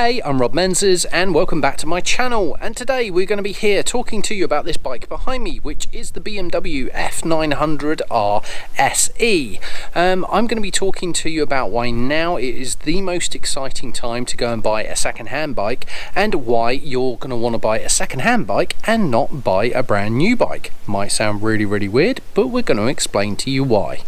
Hey, I'm Rob Menzies and welcome back to my channel, and today we're going to be here talking to you about this bike behind me, which is the BMW F900R SE. I'm going to be talking to you about why now it is the most exciting time to go and buy a second-hand bike, and why you're going to want to buy a second-hand bike and not buy a brand new bike. Might sound really weird, but we're going to explain to you why.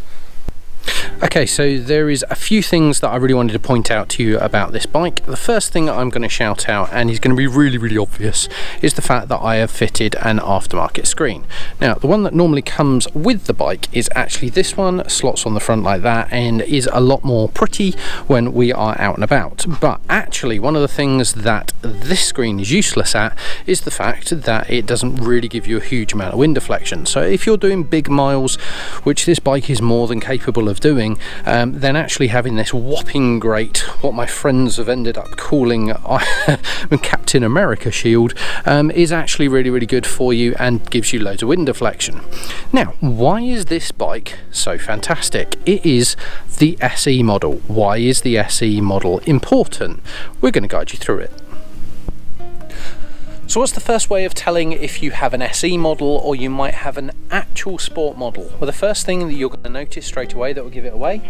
Okay, so there is a few things that I really wanted to point out to you about this bike. The first thing that I'm going to shout out, and is going to be really obvious, is the fact that I have fitted an aftermarket screen. Now, the one that normally comes with the bike is actually this one, slots on the front like that, and is a lot more pretty when we are out and about. But actually, one of the things that this screen is useless at is the fact that it doesn't really give you a huge amount of wind deflection. So if you're doing big miles, which this bike is more than capable of doing, then actually having this whopping great, what my friends have ended up calling Captain America shield, is actually really good for you and gives you loads of wind deflection. Now, why is this bike so fantastic? It is the SE model. Why is the SE model important? We're going to guide you through it. So what's the first way of telling if you have an SE model or you might have an actual sport model? Well, the first thing that you're going to notice straight away that will give it away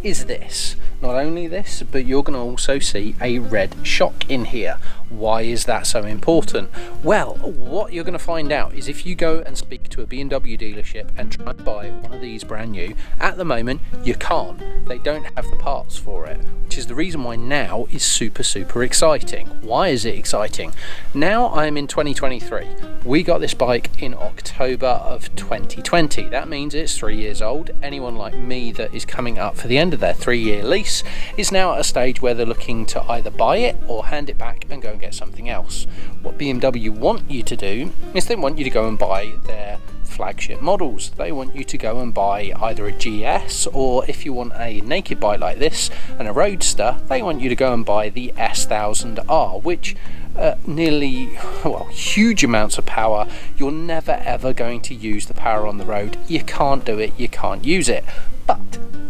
is this. Not only this, but you're going to also see a red shock in here. Why is that so important? Well, what you're going to find out is if you go and speak to a BMW dealership and try and buy one of these brand new, at the moment you can't. They don't have the parts for it, which is the reason why now is super exciting. Why is it exciting? Now I'm in 2023. We got this bike in October of 2020. That means it's 3 years old. Anyone like me that is coming up for the end of their 3-year lease is now at a stage where they're looking to either buy it or hand it back and go and get something else. What BMW want you to do is they want you to go and buy their flagship models. They want you to go and buy either a GS, or if you want a naked bike like this and a roadster, they want you to go and buy the S1000R, which huge amounts of power. You're never ever going to use the power on the road. You can't do it, you can't use it. But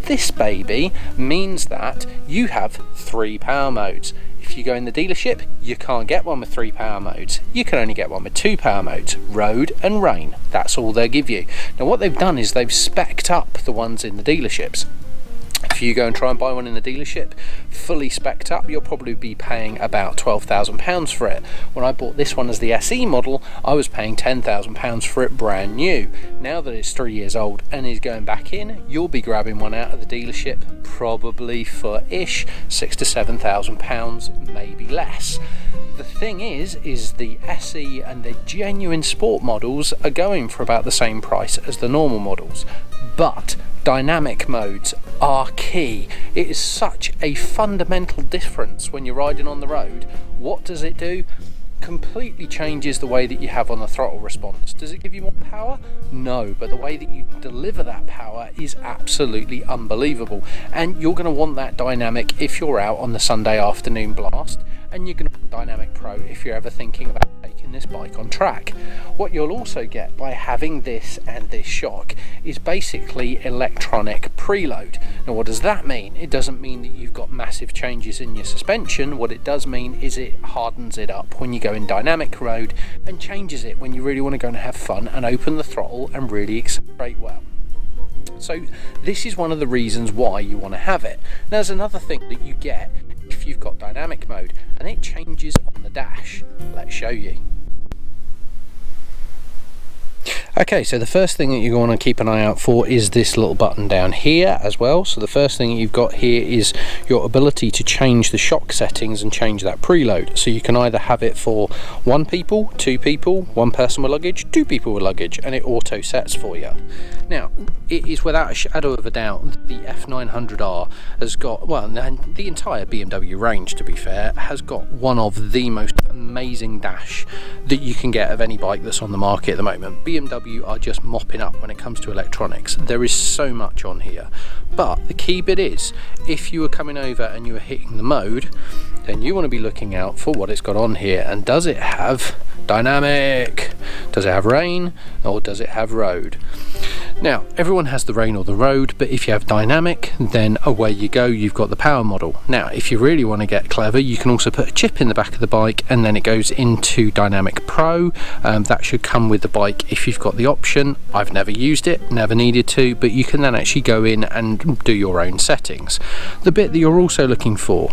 this baby means that you have 3 power modes. If you go in the dealership, you can't get one with 3 power modes. You can only get one with 2 power modes, road and rain. That's all they'll give you. Now what they've done is they've specced up the ones in the dealerships. If you go and try and buy one in the dealership, fully specced up, you'll probably be paying about £12,000 for it. When I bought this one as the SE model, I was paying £10,000 for it brand new. Now that it's 3 years old and is going back in, you'll be grabbing one out of the dealership probably for £6,000 to £7,000, maybe less. The thing is the SE and the genuine sport models are going for about the same price as the normal models, but dynamic modes are key. It is such a fundamental difference when you're riding on the road. What does it do? Completely changes the way that you have on the throttle response. Does it give you more power? No, but the way that you deliver that power is absolutely unbelievable, and you're going to want that dynamic if you're out on the Sunday afternoon blast, and you're going to want Dynamic Pro if you're ever thinking about taking this bike on track. What you'll also get by having this and this shock is basically electronic preload. Now what does that mean? It doesn't mean that you've got massive changes in your suspension. What it does mean is it hardens it up when you go in dynamic mode and changes it when you really want to go and have fun and open the throttle and really accelerate well. So this is one of the reasons why you want to have it. Now, there's another thing that you get if you've got dynamic mode, and it changes on the dash. Let's show you. Okay, so the first thing that you're going to keep an eye out for is this little button down here as well. So the first thing you've got here is your ability to change the shock settings and change that preload. So you can either have it for 1 people, 2 people, 1 person with luggage, 2 people with luggage, and it auto sets for you. Now, it is without a shadow of a doubt that the F900R has got, well, the entire BMW range, to be fair, has got one of the most amazing dash that you can get of any bike that's on the market at the moment. BMW are just mopping up when it comes to electronics. There is so much on here, but the key bit is if you were coming over and you were hitting the mode, then you want to be looking out for what it's got on here, and does it have dynamic, does it have rain, or does it have road? Now, everyone has the rain or the road, but if you have dynamic, then away you go, you've got the power model. Now, if you really want to get clever, you can also put a chip in the back of the bike, and then it goes into Dynamic Pro. That should come with the bike if you've got the option. I've never used it, never needed to, but you can then actually go in and do your own settings. The bit that you're also looking for,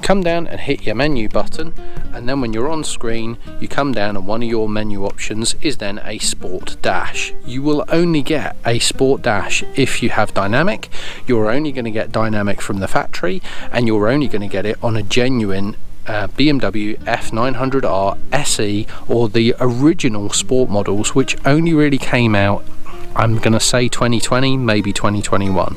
come down and hit your menu button, and then when you're on screen you come down and one of your menu options is then a sport dash. You will only get a sport dash if you have dynamic. You're only going to get dynamic from the factory, and you're only going to get it on a genuine BMW F900R SE or the original sport models, which only really came out, I'm going to say 2020, maybe 2021.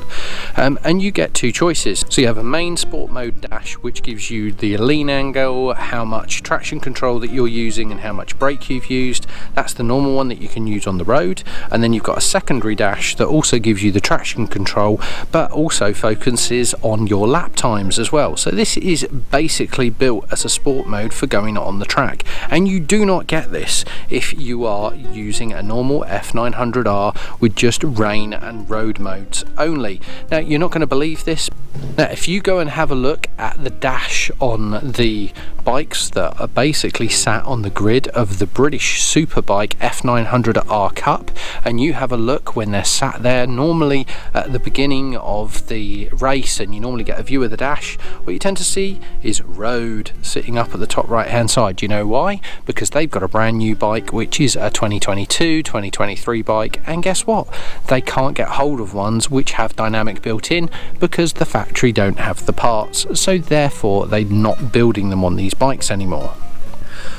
And you get two choices. So you have a main sport mode dash, which gives you the lean angle, how much traction control that you're using and how much brake you've used. That's the normal one that you can use on the road. And then you've got a secondary dash that also gives you the traction control, but also focuses on your lap times as well. So this is basically built as a sport mode for going on the track. And you do not get this if you are using a normal F900R with just rain and road modes only. Now, you're not going to believe this. Now, if you go and have a look at the dash on the bikes that are basically sat on the grid of the British Superbike F900R Cup, and you have a look when they're sat there normally at the beginning of the race, and you normally get a view of the dash, what you tend to see is road sitting up at the top right hand side. Do you know why? Because they've got a brand new bike which is a 2022 2023 bike, and guess what, they can't get hold of ones which have dynamic built in because the factory don't have the parts, so therefore they're not building them on these bikes anymore.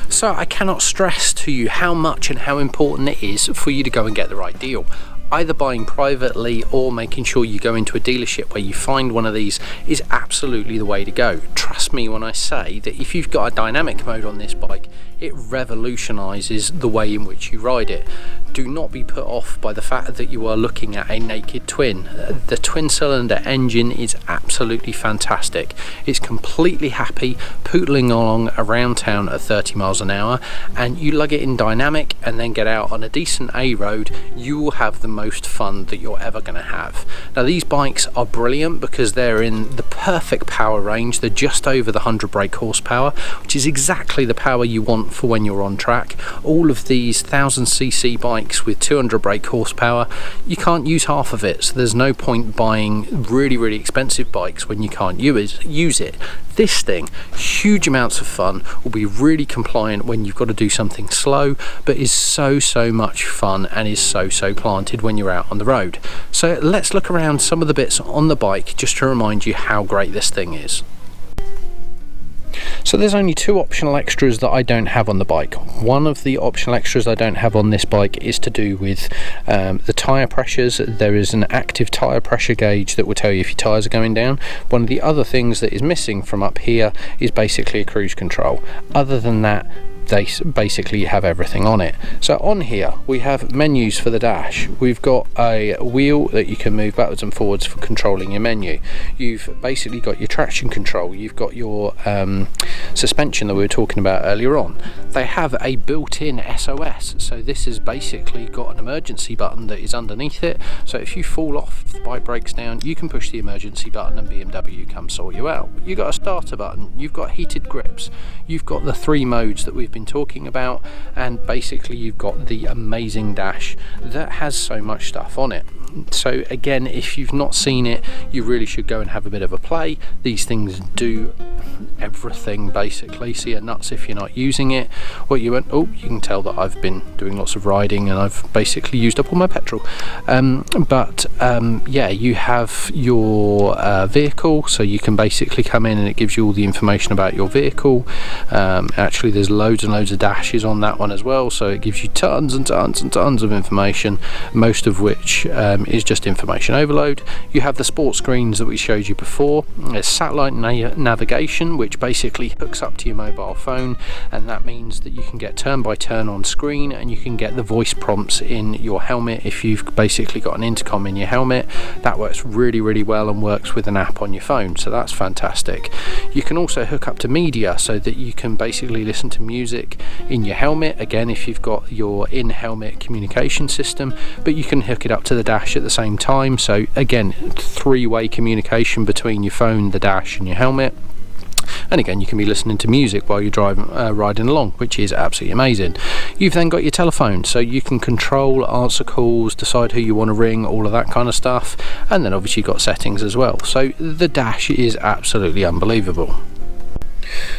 So I cannot stress to you how much and how important it is for you to go and get the right deal. Either buying privately or making sure you go into a dealership where you find one of these is absolutely the way to go. Trust me when I say that if you've got a dynamic mode on this bike, it revolutionises the way in which you ride it. Do not be put off by the fact that you are looking at a naked twin. The twin cylinder engine is absolutely fantastic. It's completely happy pootling along around town at 30 miles an hour, and you lug it in dynamic and then get out on a decent A road, you will have the most fun that you're ever going to have. Now, these bikes are brilliant because they're in the perfect power range. They're just over the 100 brake horsepower, which is exactly the power you want for when you're on track. All of these 1000cc bikes with 200 brake horsepower, you can't use half of it, so there's no point buying really expensive bikes when you can't use it. This thing, huge amounts of fun, will be really compliant when you've got to do something slow, but is so much fun and is so planted when you're out on the road. So let's look around some of the bits on the bike just to remind you how great this thing is. So there's only two optional extras that I don't have on the bike. One of the optional extras I don't have on this bike is to do with the tyre pressures. There is an active tyre pressure gauge that will tell you if your tyres are going down. One of the other things that is missing from up here is basically a cruise control. Other than that, they basically have everything on it. So on here we have menus for the dash. We've got a wheel that you can move backwards and forwards for controlling your menu. You've basically got your traction control. You've got your suspension that we were talking about earlier on. They have a built-in SOS, so this has basically got an emergency button that is underneath it, so if you fall off, if the bike breaks down, you can push the emergency button and BMW come sort you out. You've got a starter button, you've got heated grips, you've got the 3 modes that we've been talking about, and basically you've got the amazing dash that has so much stuff on it. So again, if you've not seen it, you really should go and have a bit of a play. These things do everything basically, so you're nuts if you're not using it. What you went, oh, you can tell that I've been doing lots of riding and I've basically used up all my petrol. Yeah, you have your vehicle, so you can basically come in and it gives you all the information about your vehicle. Actually there's loads and loads of dashes on that one as well, so it gives you tons and tons of information, most of which is just information overload. You have the sports screens that we showed you before. There's satellite navigation, which basically hooks up to your mobile phone, and that means that you can get turn by turn on screen, and you can get the voice prompts in your helmet if you've basically got an intercom in your helmet. That works really well and works with an app on your phone, so that's fantastic. You can also hook up to media so that you can basically listen to music in your helmet, again if you've got your in-helmet communication system, but you can hook it up to the dash dash at the same time, so again, three-way communication between your phone, the dash and your helmet. And again, you can be listening to music while you're driving, riding along, which is absolutely amazing. You've then got your telephone, so you can control, answer calls, decide who you want to ring, all of that kind of stuff. And then obviously you've got settings as well. So the dash is absolutely unbelievable.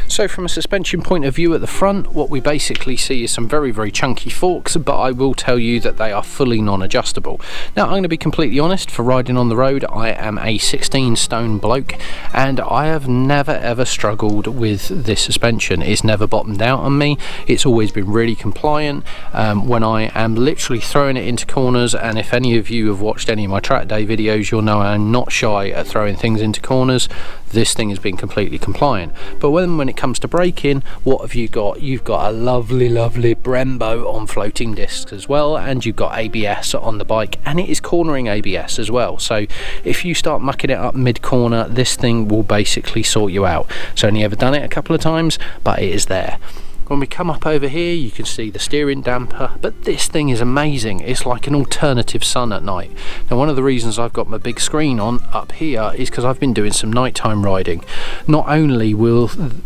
So from a suspension point of view at the front, what we basically see is some very, very chunky forks, but I will tell you that they are fully non-adjustable. Now, I'm going to be completely honest, for riding on the road, I am a 16 stone bloke, and I have never ever struggled with this suspension. It's never bottomed out on me. It's always been really compliant. When I am literally throwing it into corners, and if any of you have watched any of my track day videos, you'll know I'm not shy at throwing things into corners. This thing has been completely compliant. But when it comes to braking, what have you got? You've got a lovely Brembo on floating discs as well, and you've got ABS on the bike, and it is cornering ABS as well. So if you start mucking it up mid-corner, this thing will basically sort you out. It's only ever done it a couple of times, but it is there. When we come up over here, you can see the steering damper, but this thing is amazing. It's like an alternative sun at night. Now, one of the reasons I've got my big screen on up here is because I've been doing some nighttime riding. Not only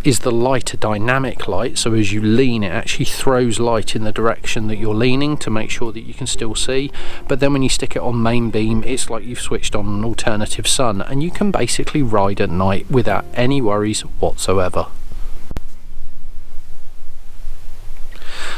is the light a dynamic light, so as you lean, it actually throws light in the direction that you're leaning to make sure that you can still see, but then when you stick it on main beam, it's like you've switched on an alternative sun, and you can basically ride at night without any worries whatsoever.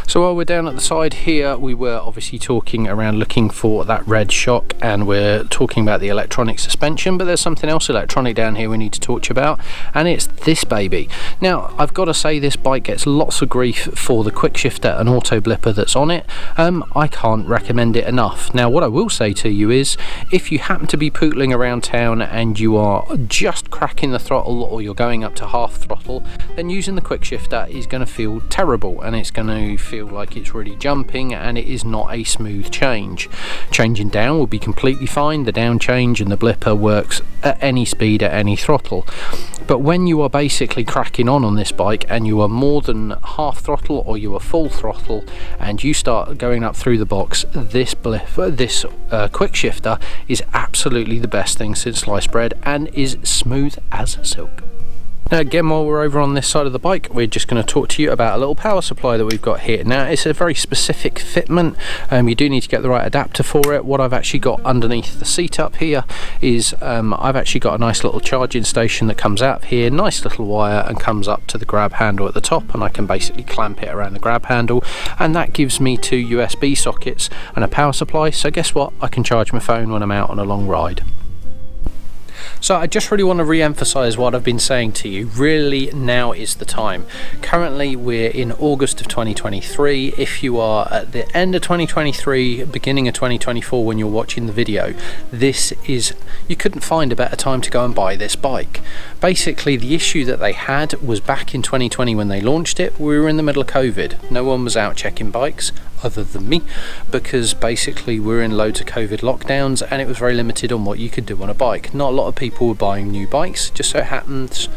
So while we're down at the side here, we were obviously talking around looking for that red shock, and we're talking about the electronic suspension, but there's something else electronic down here we need to talk to you about, and it's this baby. Now, I've got to say, this bike gets lots of grief for the quick shifter and auto blipper that's on it. I can't recommend it enough. Now, what I will say to you is, if you happen to be pootling around town and you are just cracking the throttle, or you're going up to half throttle, then using the quick shifter is going to feel terrible, and it's going to feel like it's really jumping, and it is not a smooth change. Changing down will be completely fine. The down change and the blipper works at any speed, at any throttle. But when you are basically cracking on this bike and you are more than half throttle, or you are full throttle, and you start going up through the box, this quick shifter is absolutely the best thing since sliced bread, and is smooth as silk. Now again, while we're over on this side of the bike, we're just going to talk to you about a little power supply that we've got here. Now, it's a very specific fitment. You do need to get the right adapter for it. What I've actually got underneath the seat up here is I've actually got a nice little charging station that comes out here, nice little wire, and comes up to the grab handle at the top, and I can basically clamp it around the grab handle, and that gives me two USB sockets and a power supply. So guess what? I can charge my phone when I'm out on a long ride. So I just really want to re-emphasize what I've been saying to you. Really, now is the time. Currently we're in August of 2023. If you are at the end of 2023, beginning of 2024 when you're watching the video, you couldn't find a better time to go and buy this bike. Basically, the issue that they had was back in 2020 when they launched it, we were in the middle of COVID. No one was out checking bikes other than me, because basically we're in loads of COVID lockdowns, and it was very limited on what you could do on a bike. Not a lot of people were buying new bikes. Just so happens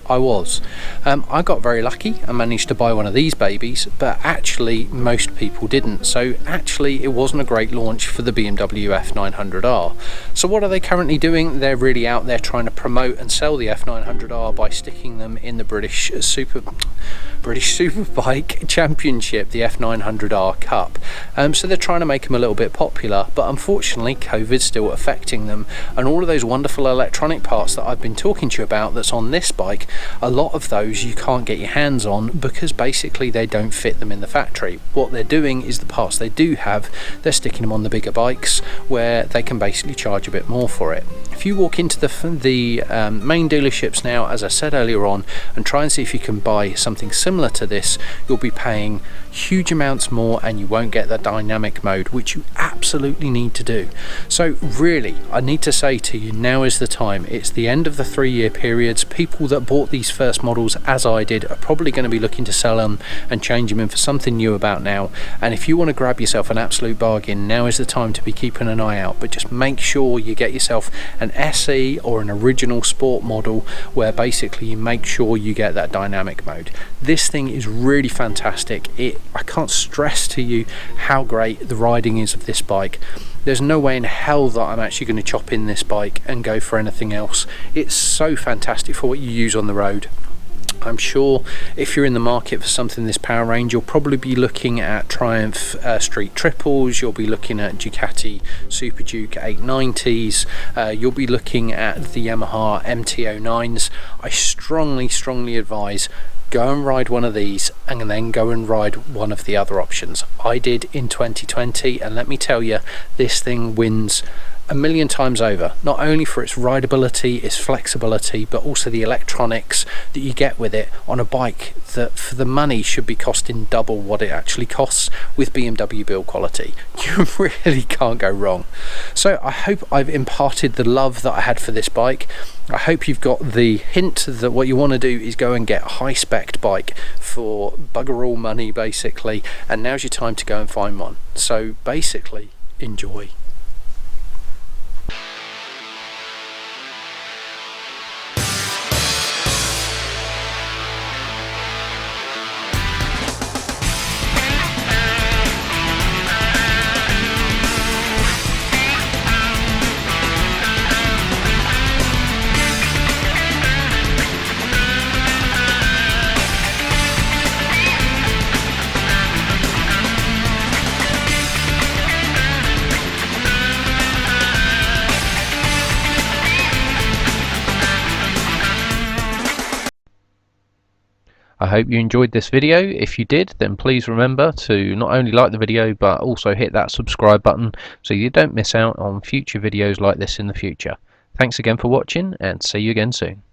I was. I got very lucky and managed to buy one of these babies, but actually most people didn't. So actually it wasn't a great launch for the BMW F900R. So what are they currently doing? They're really out there trying to promote and sell the F900R by sticking them in the British Superbike Championship, the F900R Cup. So they're trying to make them a little bit popular, but unfortunately COVID's still affecting them, and all of those wonderful electronic parts that I've been talking to you about that's on this bike, a lot of those you can't get your hands on because basically they don't fit them in the factory. What they're doing is the parts they do have, they're sticking them on the bigger bikes where they can basically charge a bit more for it. If you walk into the main dealerships now, as I said earlier on, and try and see if you can buy something similar to this, you'll be paying huge amounts more, and you won't get the dynamic mode, which you absolutely need to do. So really, I need to say to you, now is the time. It's the end of the 3-year periods. People that bought these first models, as I did, are probably going to be looking to sell them and change them in for something new about now. And if you want to grab yourself an absolute bargain, now is the time to be keeping an eye out. But just make sure you get yourself an SE or an original sport model, where basically you make sure you get that dynamic mode. This thing is really fantastic. I can't stress to you how great the riding is of this bike. There's no way in hell that I'm actually going to chop in this bike and go for anything else. It's so fantastic for what you use on the road. I'm sure if you're in the market for something this power range, you'll probably be looking at Triumph Street Triples, you'll be looking at Ducati Super Duke 890s, you'll be looking at the Yamaha MT-09s. I strongly advise go and ride one of these and then go and ride one of the other options. I did in 2020, and let me tell you, this thing wins a million times over, not only for its rideability, its flexibility, but also the electronics that you get with it on a bike that for the money should be costing double what it actually costs with BMW build quality. You really can't go wrong. So I hope I've imparted the love that I had for this bike. I hope you've got the hint that what you want to do is go and get a high-spec bike for bugger all money basically, and now's your time to go and find one. So basically, enjoy. I hope you enjoyed this video. If you did, then please remember to not only like the video but also hit that subscribe button so you don't miss out on future videos like this in the future. Thanks again for watching, and see you again soon.